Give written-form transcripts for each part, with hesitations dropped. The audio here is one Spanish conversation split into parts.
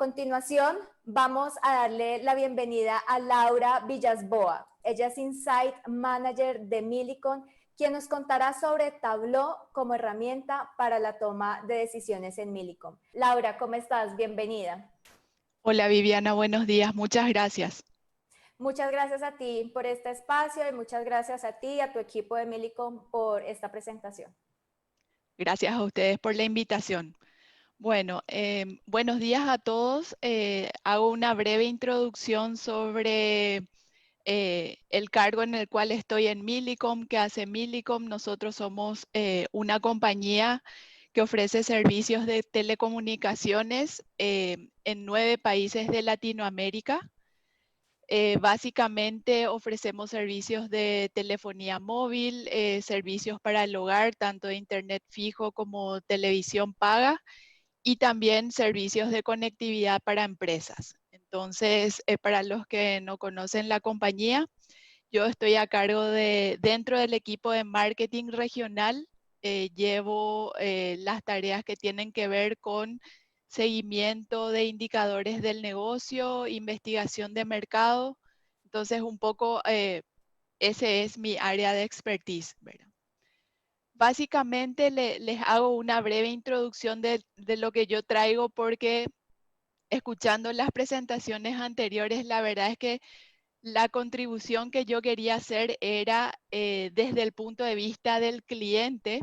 continuación, vamos a darle la bienvenida a Laura Villasboa. Ella es Insight Manager de Millicom, quien nos contará sobre Tableau como herramienta para la toma de decisiones en Millicom. Laura, ¿cómo estás? Bienvenida. Hola Viviana, buenos días, muchas gracias. Muchas gracias a ti por este espacio y muchas gracias a ti y a tu equipo de Millicom por esta presentación. Gracias a ustedes por la invitación. Bueno, buenos días a todos. Hago una breve introducción sobre el cargo en el cual estoy en Millicom. ¿Qué hace Millicom? Nosotros somos una compañía que ofrece servicios de telecomunicaciones en 9 países de Latinoamérica. Básicamente ofrecemos servicios de telefonía móvil, servicios para el hogar, tanto de internet fijo como televisión paga, y también servicios de conectividad para empresas. Entonces, para los que no conocen la compañía, yo estoy a cargo dentro del equipo de marketing regional, llevo las tareas que tienen que ver con seguimiento de indicadores del negocio, investigación de mercado. Entonces, un poco ese es mi área de expertise, ¿verdad? Básicamente les hago una breve introducción de lo que yo traigo porque escuchando las presentaciones anteriores, la verdad es que la contribución que yo quería hacer era desde el punto de vista del cliente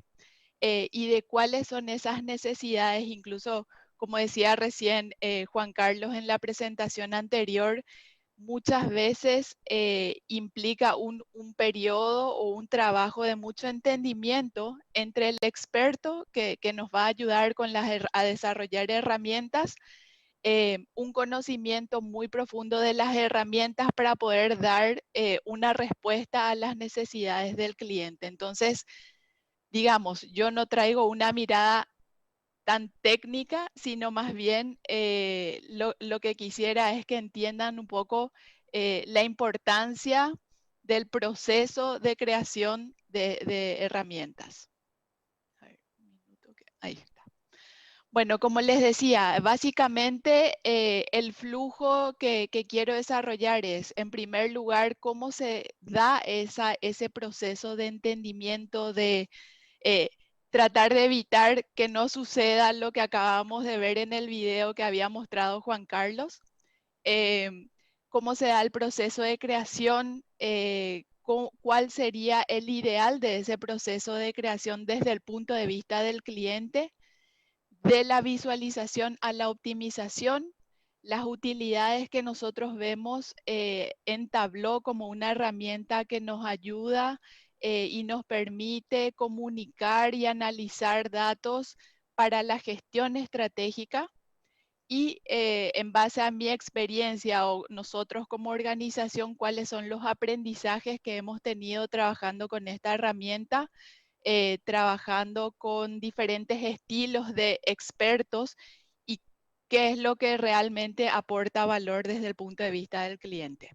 y de cuáles son esas necesidades, incluso como decía recién Juan Carlos en la presentación anterior, muchas veces implica un periodo o un trabajo de mucho entendimiento entre el experto que nos va a ayudar con a desarrollar herramientas, un conocimiento muy profundo de las herramientas para poder dar una respuesta a las necesidades del cliente. Entonces, digamos, yo no traigo una mirada tan técnica, sino más bien lo que quisiera es que entiendan un poco la importancia del proceso de creación de herramientas. A ver, un minuto ahí está. Bueno, como les decía, básicamente el flujo que quiero desarrollar es, en primer lugar, cómo se da ese proceso de entendimiento de eh, tratar de evitar que no suceda lo que acabamos de ver en el video que había mostrado Juan Carlos. Cómo se da el proceso de creación, cuál sería el ideal de ese proceso de creación desde el punto de vista del cliente, de la visualización a la optimización, las utilidades que nosotros vemos en Tableau como una herramienta que nos ayuda y nos permite comunicar y analizar datos para la gestión estratégica. Y en base a mi experiencia o nosotros como organización, cuáles son los aprendizajes que hemos tenido trabajando con esta herramienta, trabajando con diferentes estilos de expertos y qué es lo que realmente aporta valor desde el punto de vista del cliente.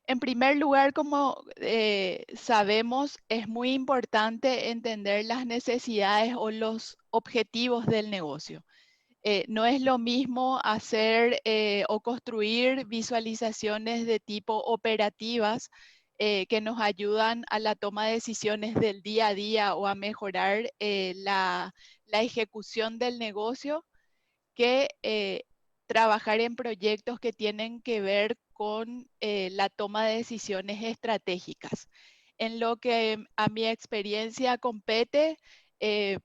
En primer lugar, como sabemos, es muy importante entender las necesidades o los objetivos del negocio. No es lo mismo hacer o construir visualizaciones de tipo operativas que nos ayudan a la toma de decisiones del día a día o a mejorar la ejecución del negocio que trabajar en proyectos que tienen que ver con la toma de decisiones estratégicas. En lo que a mi experiencia compete, eh,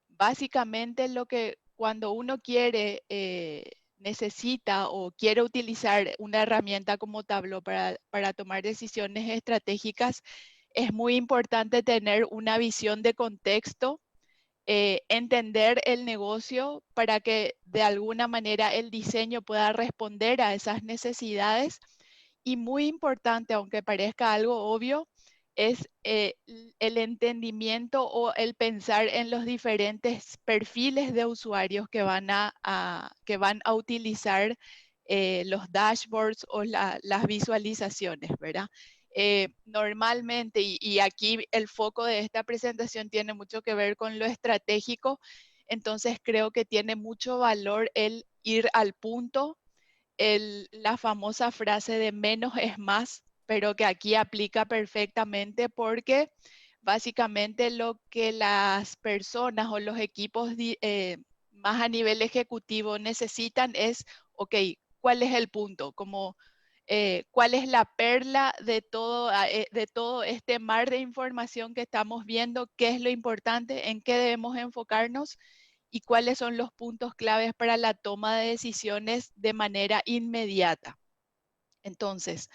básicamente lo que cuando uno quiere, necesita o quiere utilizar una herramienta como Tableau para tomar decisiones estratégicas, es muy importante tener una visión de contexto, entender el negocio para que de alguna manera el diseño pueda responder a esas necesidades. Y muy importante, aunque parezca algo obvio, es el entendimiento o el pensar en los diferentes perfiles de usuarios que que van a utilizar los dashboards o las visualizaciones, ¿verdad? Normalmente, y aquí el foco de esta presentación tiene mucho que ver con lo estratégico, entonces creo que tiene mucho valor el ir al punto, la famosa frase de menos es más, pero que aquí aplica perfectamente porque básicamente lo que las personas o los equipos más a nivel ejecutivo necesitan es, ok, ¿cuál es el punto? Como, ¿cuál es la perla de todo este mar de información que estamos viendo? ¿Qué es lo importante? ¿En qué debemos enfocarnos? ¿Y cuáles son los puntos claves para la toma de decisiones de manera inmediata? Entonces,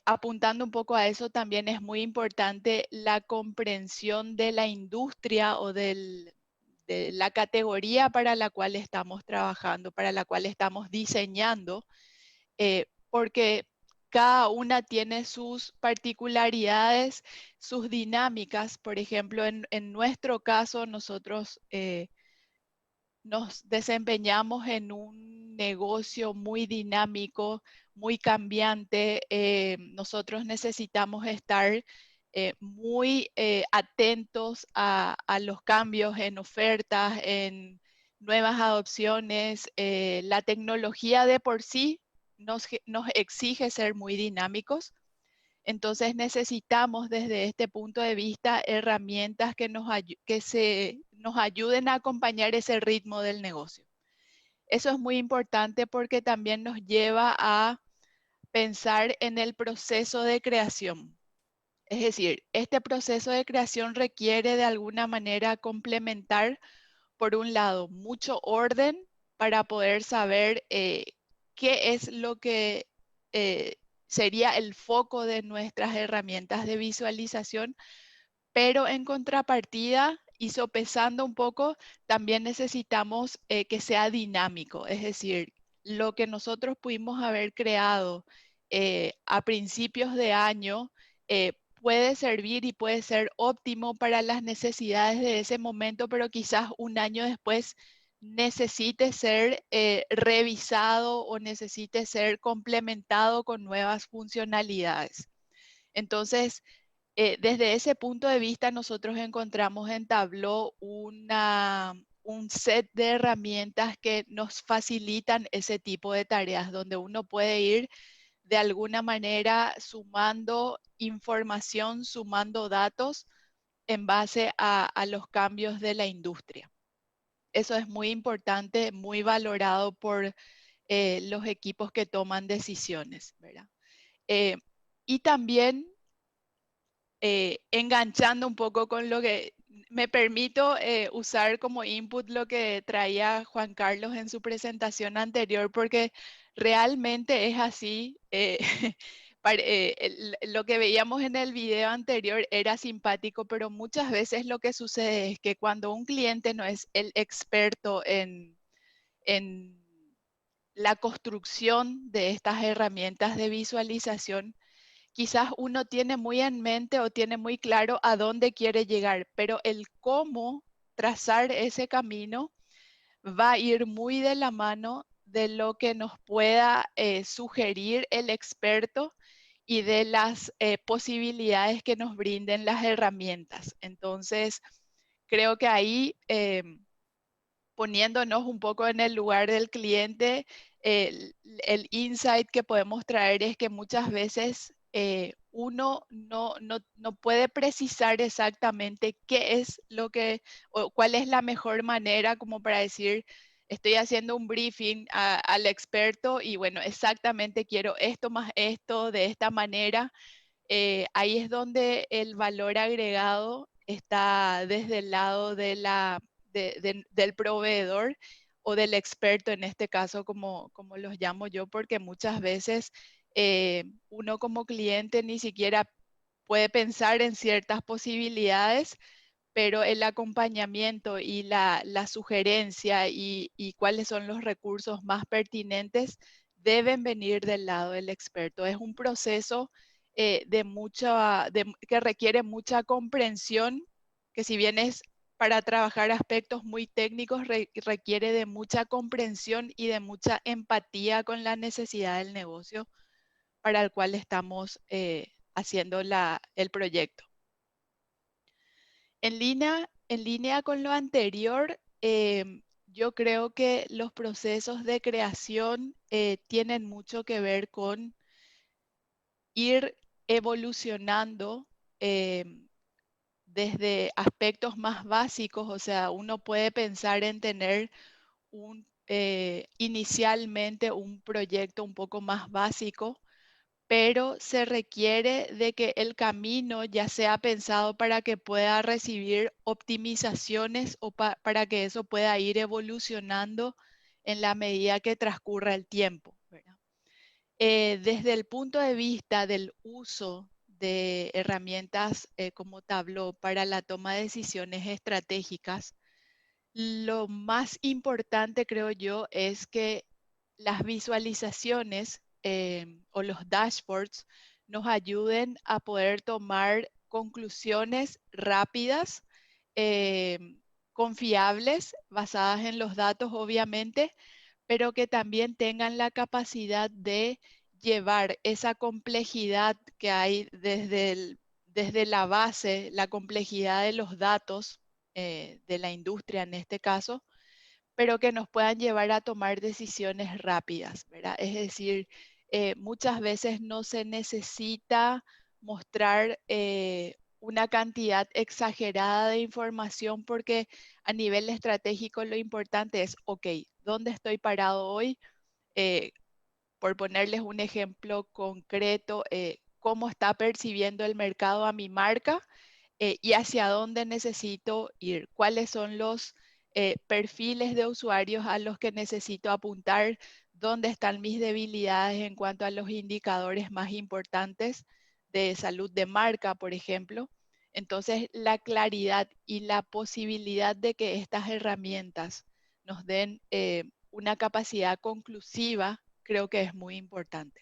apuntando un poco a eso, también es muy importante la comprensión de la industria o de la categoría para la cual estamos trabajando, para la cual estamos diseñando, porque cada una tiene sus particularidades, sus dinámicas. Por ejemplo, en nuestro caso, nosotros nos desempeñamos en un negocio muy dinámico, muy cambiante. Nosotros necesitamos estar muy atentos a los cambios en ofertas, en nuevas adopciones. La tecnología de por sí nos exige ser muy dinámicos. Entonces necesitamos desde este punto de vista herramientas que nos ayuden a acompañar ese ritmo del negocio. Eso es muy importante porque también nos lleva a pensar en el proceso de creación. Es decir, este proceso de creación requiere de alguna manera complementar, por un lado, mucho orden para poder saber qué es lo que eh, sería el foco de nuestras herramientas de visualización, pero en contrapartida y sopesando un poco, también necesitamos que sea dinámico, es decir, lo que nosotros pudimos haber creado a principios de año puede servir y puede ser óptimo para las necesidades de ese momento, pero quizás un año después necesite ser revisado o necesite ser complementado con nuevas funcionalidades. Entonces, desde ese punto de vista, nosotros encontramos en Tableau un set de herramientas que nos facilitan ese tipo de tareas, donde uno puede ir de alguna manera sumando información, sumando datos en base a los cambios de la industria. Eso es muy importante, muy valorado por los equipos que toman decisiones, ¿verdad? Eh, y también enganchando un poco con lo que me permito usar como input lo que traía Juan Carlos en su presentación anterior, porque realmente es así. Lo que veíamos en el video anterior era simpático, pero muchas veces lo que sucede es que cuando un cliente no es el experto en la construcción de estas herramientas de visualización, quizás uno tiene muy en mente o tiene muy claro a dónde quiere llegar, pero el cómo trazar ese camino va a ir muy de la mano de lo que nos pueda sugerir el experto y de las posibilidades que nos brinden las herramientas. Entonces, creo que ahí, poniéndonos un poco en el lugar del cliente, el insight que podemos traer es que muchas veces uno no puede precisar exactamente qué es lo que o cuál es la mejor manera como para decir, estoy haciendo un briefing al experto y bueno, exactamente quiero esto más esto de esta manera. Ahí es donde el valor agregado está desde el lado del proveedor o del experto, en este caso, como los llamo yo, porque muchas veces uno como cliente ni siquiera puede pensar en ciertas posibilidades, pero el acompañamiento y la sugerencia y cuáles son los recursos más pertinentes deben venir del lado del experto. Es un proceso que requiere mucha comprensión, que si bien es para trabajar aspectos muy técnicos, requiere de mucha comprensión y de mucha empatía con la necesidad del negocio para el cual estamos haciendo el proyecto. En línea con lo anterior, Yo creo que los procesos de creación tienen mucho que ver con ir evolucionando em, desde aspectos más básicos, o sea, uno puede pensar en tener inicialmente un proyecto un poco más básico, pero se requiere de que el camino ya sea pensado para que pueda recibir optimizaciones o para que eso pueda ir evolucionando en la medida que transcurra el tiempo, ¿verdad? Desde el punto de vista del uso de herramientas como Tableau para la toma de decisiones estratégicas, lo más importante, creo yo, es que las visualizaciones o los dashboards nos ayuden a poder tomar conclusiones rápidas, confiables, basadas en los datos, obviamente, pero que también tengan la capacidad de llevar esa complejidad que hay desde la base, la complejidad de los datos de la industria en este caso, pero que nos puedan llevar a tomar decisiones rápidas, ¿verdad? Es decir, muchas veces no se necesita mostrar una cantidad exagerada de información porque a nivel estratégico lo importante es, ok, ¿dónde estoy parado hoy? Eh, por ponerles un ejemplo concreto, ¿cómo está percibiendo el mercado a mi marca? Y hacia dónde necesito ir, cuáles son los perfiles de usuarios a los que necesito apuntar, dónde están mis debilidades en cuanto a los indicadores más importantes de salud de marca, por ejemplo. Entonces, la claridad y la posibilidad de que estas herramientas nos den una capacidad conclusiva, creo que es muy importante.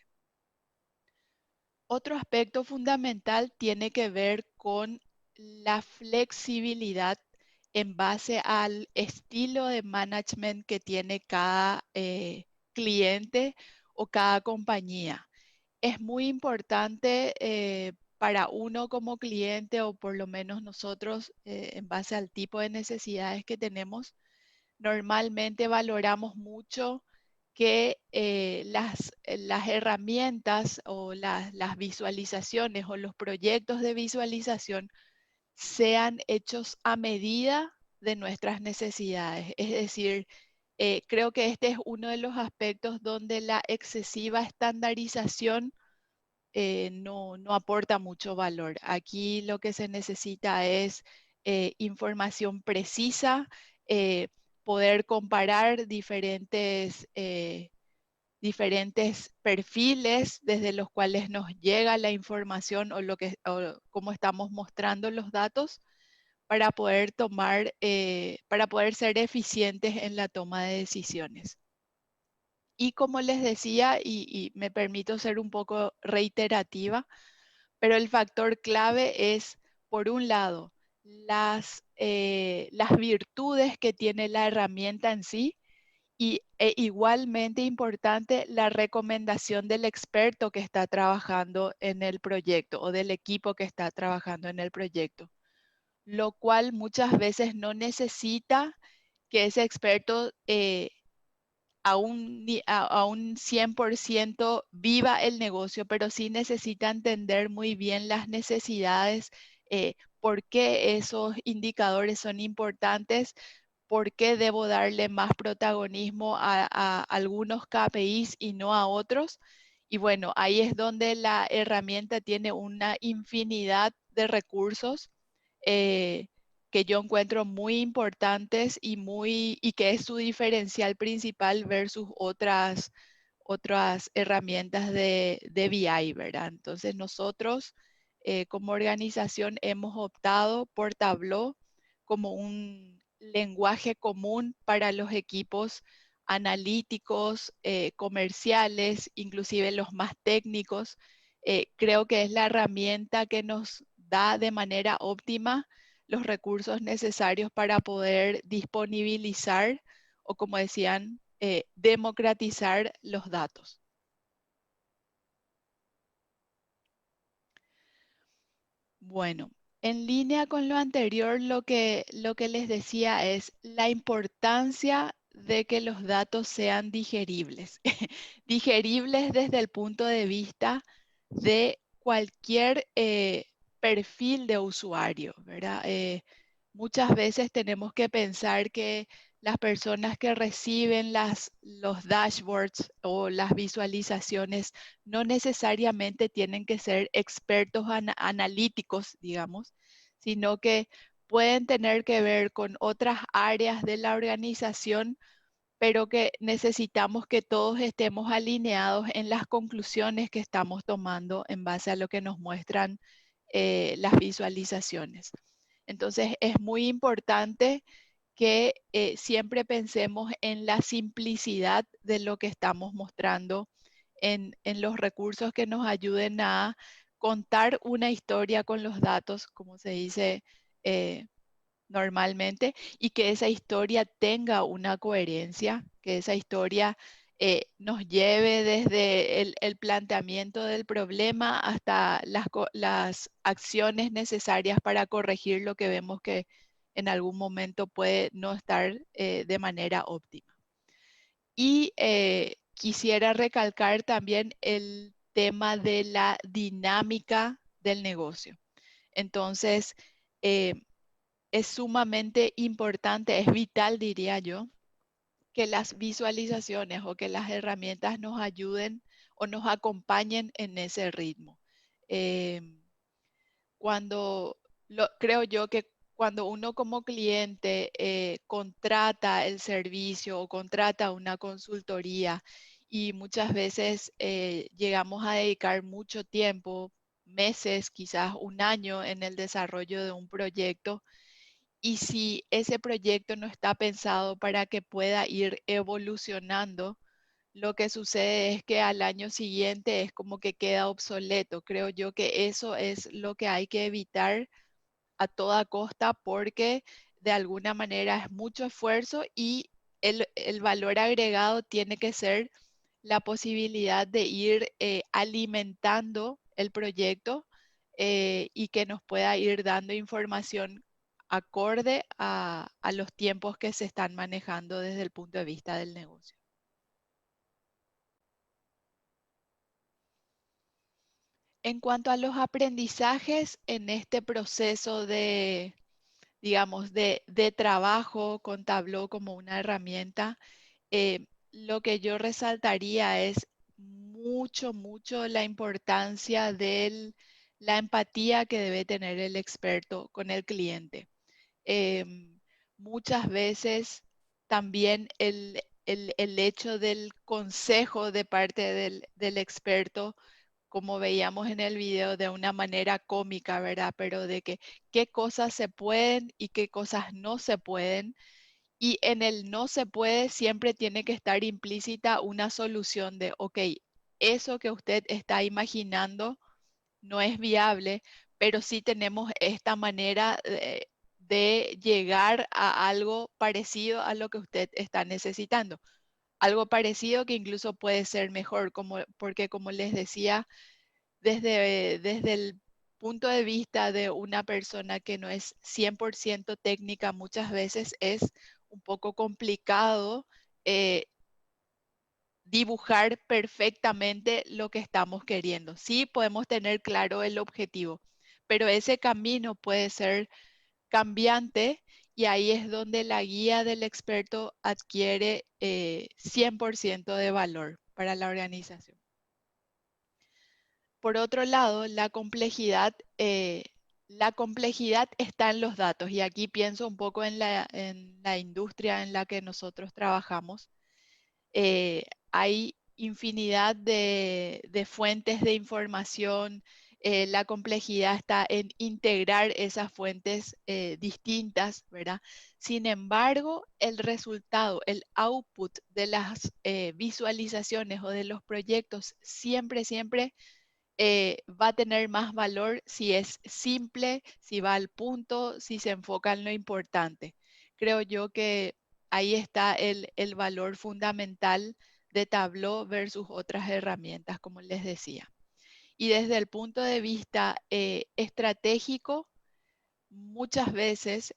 Otro aspecto fundamental tiene que ver con la flexibilidad en base al estilo de management que tiene cada cliente o cada compañía. Es muy importante para uno como cliente o por lo menos nosotros en base al tipo de necesidades que tenemos, normalmente valoramos mucho que las herramientas o las visualizaciones o los proyectos de visualización sean hechos a medida de nuestras necesidades. Es decir, creo que este es uno de los aspectos donde la excesiva estandarización no aporta mucho valor. Aquí lo que se necesita es información precisa, eh, poder comparar diferentes perfiles desde los cuales nos llega la información o cómo estamos mostrando los datos para poder para poder ser eficientes en la toma de decisiones. Y como les decía, y me permito ser un poco reiterativa, pero el factor clave es, por un lado, las virtudes que tiene la herramienta en sí e igualmente importante la recomendación del experto que está trabajando en el proyecto o del equipo que está trabajando en el proyecto, lo cual muchas veces no necesita que ese experto a un 100% viva el negocio, pero sí necesita entender muy bien las necesidades, por qué esos indicadores son importantes, por qué debo darle más protagonismo a algunos KPIs y no a otros. Y bueno, ahí es donde la herramienta tiene una infinidad de recursos eh, que yo encuentro muy importantes y que es su diferencial principal versus otras herramientas de BI, ¿verdad? Entonces nosotros como organización hemos optado por Tableau como un lenguaje común para los equipos analíticos, comerciales, inclusive los más técnicos. Creo que es la herramienta que nos da de manera óptima los recursos necesarios para poder disponibilizar o, como decían, democratizar los datos. Bueno, en línea con lo anterior, lo que les decía es la importancia de que los datos sean digeribles. Digeribles desde el punto de vista de cualquier perfil de usuario, ¿verdad? Muchas veces tenemos que pensar que las personas que reciben los dashboards o las visualizaciones no necesariamente tienen que ser expertos analíticos, digamos, sino que pueden tener que ver con otras áreas de la organización, pero que necesitamos que todos estemos alineados en las conclusiones que estamos tomando en base a lo que nos muestran las visualizaciones. Entonces, es muy importante que siempre pensemos en la simplicidad de lo que estamos mostrando en los recursos que nos ayuden a contar una historia con los datos, como se dice normalmente, y que esa historia tenga una coherencia, que esa historia nos lleve desde el planteamiento del problema hasta las acciones necesarias para corregir lo que vemos que en algún momento puede no estar de manera óptima. Y quisiera recalcar también el tema de la dinámica del negocio. Entonces, eh, es sumamente importante, es vital, diría yo, que las visualizaciones o que las herramientas nos ayuden o nos acompañen en ese ritmo. Em, Creo yo que cuando uno como cliente contrata el servicio o contrata una consultoría y muchas veces llegamos a dedicar mucho tiempo, meses, quizás un año en el desarrollo de un proyecto, y si ese proyecto no está pensado para que pueda ir evolucionando, lo que sucede es que al año siguiente es como que queda obsoleto. Creo yo que eso es lo que hay que evitar a toda costa, porque de alguna manera es mucho esfuerzo y el valor agregado tiene que ser la posibilidad de ir alimentando el proyecto y que nos pueda ir dando información acorde a los tiempos que se están manejando desde el punto de vista del negocio. En cuanto a los aprendizajes en este proceso de, digamos, de trabajo con Tableau como una herramienta, lo que yo resaltaría es mucho la importancia de la empatía que debe tener el experto con el cliente. Muchas veces también el hecho del consejo de parte del experto, como veíamos en el video, de una manera cómica, ¿verdad? Pero de que qué cosas se pueden y qué cosas no se pueden. Y en el no se puede siempre tiene que estar implícita una solución de, ok, eso que usted está imaginando no es viable, pero sí tenemos esta manera de llegar a algo parecido a lo que usted está necesitando. Algo parecido que incluso puede ser mejor, porque como les decía, desde el punto de vista de una persona que no es 100% técnica, muchas veces es un poco complicado eh, dibujar perfectamente lo que estamos queriendo. Sí, podemos tener claro el objetivo, pero ese camino puede ser cambiante y ahí es donde la guía del experto adquiere 100% de valor para la organización. Por otro lado, la complejidad está en los datos, y aquí pienso un poco en la industria en la que nosotros trabajamos. Hay infinidad de fuentes de información. La complejidad está en integrar esas fuentes distintas, ¿verdad? Sin embargo, el resultado, el output de las visualizaciones o de los proyectos siempre va a tener más valor si es simple, si va al punto, si se enfoca en lo importante. Creo yo que ahí está el valor fundamental de Tableau versus otras herramientas, como les decía. Y desde el punto de vista estratégico, muchas veces,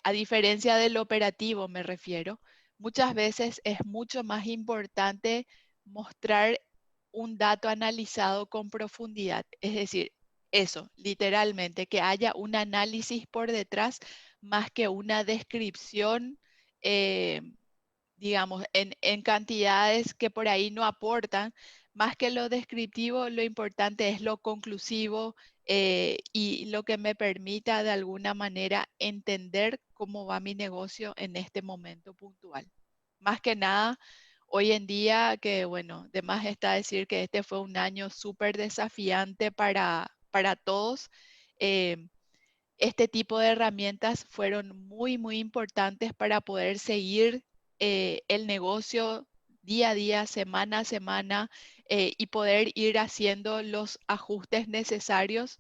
a diferencia del operativo me refiero, muchas veces es mucho más importante mostrar un dato analizado con profundidad. Es decir, eso, literalmente, que haya un análisis por detrás más que una descripción, eh, digamos, en cantidades que por ahí no aportan. Más que lo descriptivo, lo importante es lo conclusivo, y lo que me permita de alguna manera entender cómo va mi negocio en este momento puntual. Más que nada, hoy en día, que bueno, de más está decir que este fue un año súper desafiante para todos. eh, este tipo de herramientas fueron muy, muy importantes para poder seguir el negocio día a día, semana a semana, y poder ir haciendo los ajustes necesarios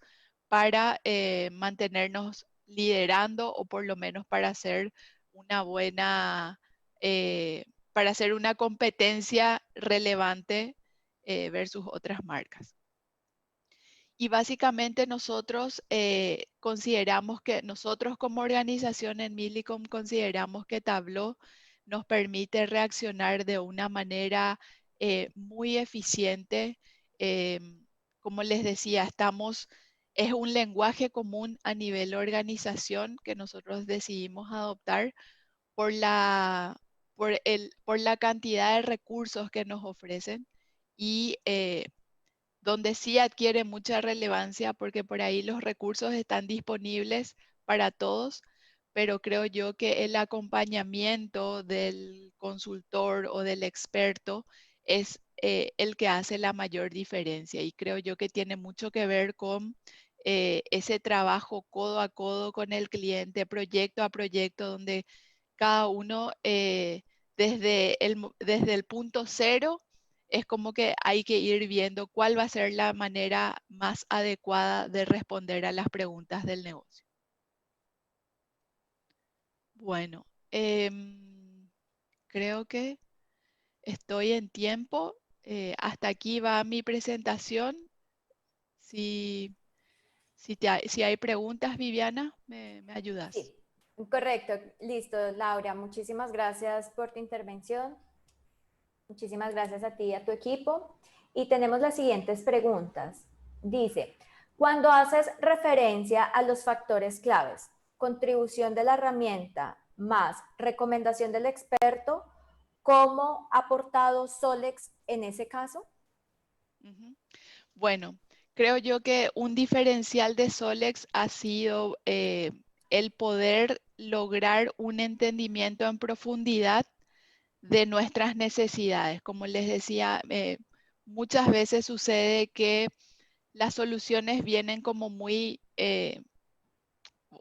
para mantenernos liderando, o por lo menos para hacer una buena, para hacer una competencia relevante versus otras marcas. Y básicamente nosotros consideramos que nosotros como organización en Millicom consideramos que Tableau nos permite reaccionar de una manera muy eficiente. Como les decía, es un lenguaje común a nivel organización que nosotros decidimos adoptar por por la cantidad de recursos que nos ofrecen, y donde sí adquiere mucha relevancia porque por ahí los recursos están disponibles para todos, pero creo yo que el acompañamiento del consultor o del experto es el que hace la mayor diferencia, y creo yo que tiene mucho que ver con ese trabajo codo a codo con el cliente, proyecto a proyecto, donde cada uno desde el punto cero es como que hay que ir viendo cuál va a ser la manera más adecuada de responder a las preguntas del negocio. Bueno, creo que estoy en tiempo. Hasta aquí va mi presentación. Si, si hay preguntas, Viviana, me ayudas. Sí, correcto, listo, Laura. Muchísimas gracias por tu intervención. Muchísimas gracias a ti y a tu equipo. Y tenemos las siguientes preguntas. Dice, cuando haces referencia a los factores claves, contribución de la herramienta más recomendación del experto, ¿cómo ha aportado Solex en ese caso? Ujú. Bueno, creo yo que un diferencial de Solex ha sido el poder lograr un entendimiento en profundidad de nuestras necesidades. Como les decía, muchas veces sucede que las soluciones vienen como muy,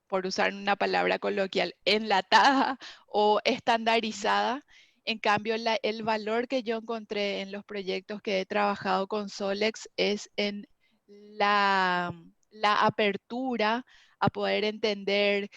por usar una palabra coloquial, enlatada o estandarizada. En cambio, el valor que yo encontré en los proyectos que he trabajado con Solex es en la apertura a poder entender,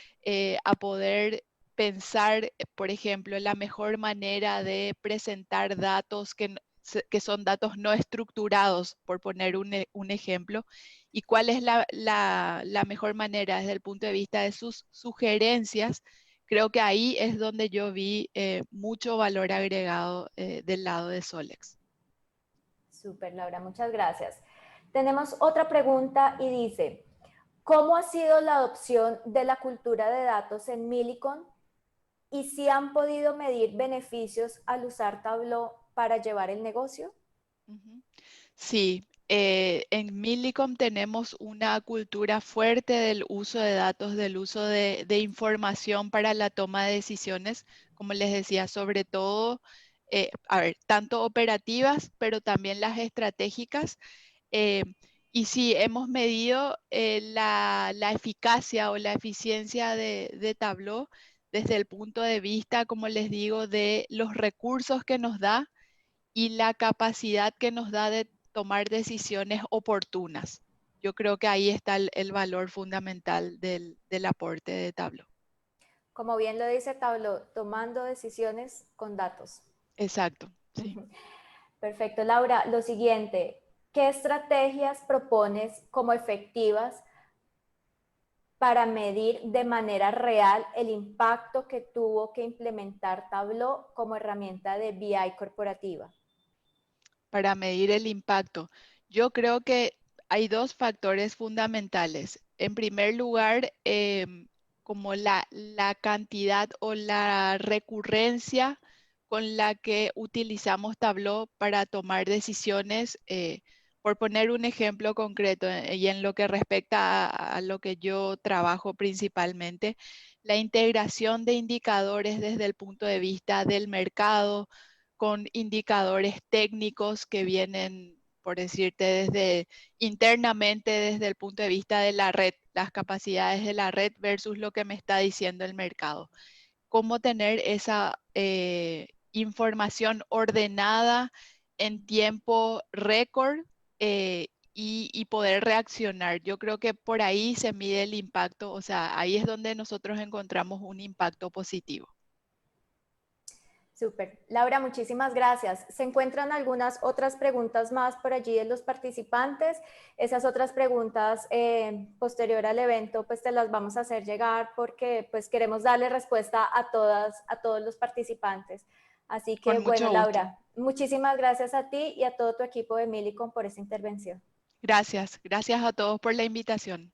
a poder pensar, por ejemplo, la mejor manera de presentar datos que son datos no estructurados, por poner un ejemplo, y cuál es la mejor manera desde el punto de vista de sus sugerencias. Creo que ahí es donde yo vi mucho valor agregado del lado de Solex. Súper, Laura, muchas gracias. Tenemos otra pregunta y dice, ¿cómo ha sido la adopción de la cultura de datos en Millicom y si han podido medir beneficios al usar Tableau para llevar el negocio? Ujú. Sí, en Millicom tenemos una cultura fuerte del uso de datos, del uso de información para la toma de decisiones, como les decía, sobre todo, a ver, tanto operativas, pero también las estratégicas. eh, y sí, hemos medido la eficacia o la eficiencia de Tableau desde el punto de vista, como les digo, de los recursos que nos da y la capacidad que nos da de tomar decisiones oportunas. Yo creo que ahí está el valor fundamental del aporte de Tableau. Como bien lo dice Tableau, tomando decisiones con datos. Exacto, sí. Perfecto, Laura. Lo siguiente, ¿qué estrategias propones como efectivas para medir de manera real el impacto que tuvo que implementar Tableau como herramienta de BI corporativa? Para medir el impacto, yo creo que hay dos factores fundamentales. En primer lugar, como la cantidad o la recurrencia con la que utilizamos Tableau para tomar decisiones. Por poner un ejemplo concreto, y en lo que respecta a lo que yo trabajo principalmente, la integración de indicadores desde el punto de vista del mercado, con indicadores técnicos que vienen, por decirte, desde internamente, desde el punto de vista de la red, las capacidades de la red versus lo que me está diciendo el mercado. Cómo tener esa información ordenada en tiempo récord, y poder reaccionar. Yo creo que por ahí se mide el impacto, o sea, ahí es donde nosotros encontramos un impacto positivo. Súper. Laura, muchísimas gracias. Se encuentran algunas otras preguntas más por allí de los participantes. Esas otras preguntas posterior al evento, pues te las vamos a hacer llegar porque pues queremos darle respuesta a todos los participantes. Así que Con bueno, mucho gusto. Laura, muchísimas gracias a ti y a todo tu equipo de Milicom por esta intervención. Gracias. Gracias a todos por la invitación.